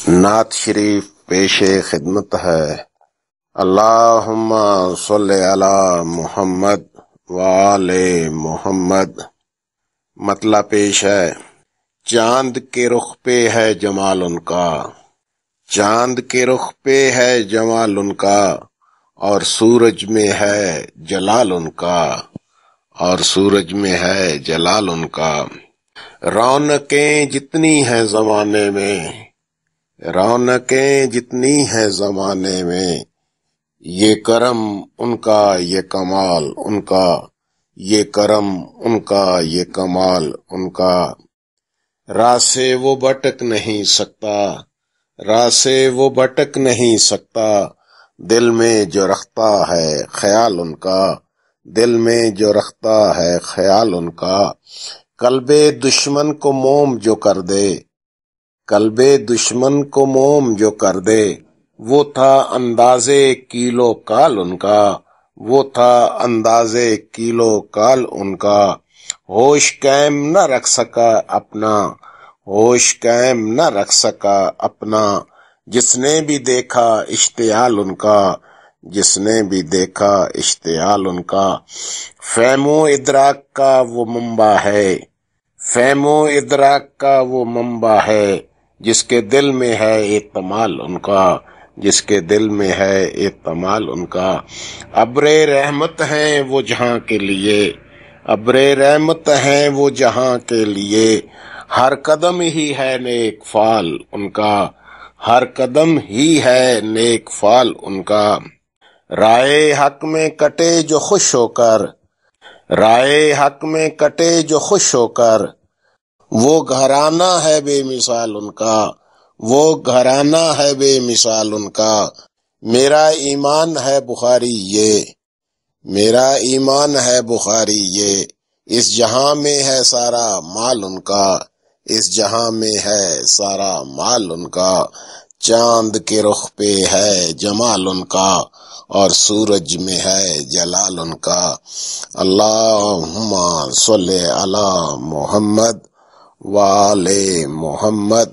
نعت شریف پیش خدمت ہے۔ اللہم صلی علی محمد وآل محمد۔ مطلب پیش ہے، چاند کے رخ پہ ہے جمال ان کا، چاند کے رخ پہ ہے جمال ان کا، اور سورج میں ہے جلال ان کا، اور سورج میں ہے جلال ان کا۔ رونقیں جتنی ہیں زمانے میں، رونقیں جتنی ہیں زمانے میں، یہ کرم ان کا یہ کمال ان کا، یہ کرم ان کا یہ کمال ان کا۔ راہ سے وہ بھٹک نہیں سکتا، راہ سے وہ بھٹک نہیں سکتا، دل میں جو رکھتا ہے خیال ان کا، دل میں جو رکھتا ہے خیال ان کا۔ قلب دشمن کو موم جو کر دے، قلب دشمن کو موم جو کر دے، وہ تھا اندازے کیلو کال ان کا، وہ تھا اندازے کیلو کال ان کا۔ ہوش قائم نہ رکھ سکا اپنا، ہوش قائم نہ رکھ سکا اپنا، جس نے بھی دیکھا اشتعال ان کا، جس نے بھی دیکھا اشتعال ان کا۔ فہم و ادراک کا وہ منبع ہے، فہم و ادراک کا وہ منبع ہے، جس کے دل میں ہے اعتمال ان کا، جس کے دل میں ہے اعتمال ان کا۔ ابر رحمت ہیں وہ جہاں کے لیے، ابر رحمت ہیں وہ جہاں کے لیے، ہر قدم ہی ہے نیک فال ان کا، ہر قدم ہی ہے نیک فال ان کا۔ رائے حق میں کٹے جو خوش ہو کر، رائے حق میں کٹے جو خوش ہو کر، وہ گھرانہ ہے بے مثال ان کا، وہ گھرانہ ہے بے مثال ان کا۔ میرا ایمان ہے بخاری یہ، میرا ایمان ہے بخاری یہ، اس جہاں میں ہے سارا مال ان کا، اس جہاں میں ہے سارا مال ان کا۔ چاند کے رخ پہ ہے جمال ان کا، اور سورج میں ہے جلال ان کا۔ اللہم صلی علی محمد وآل محمد۔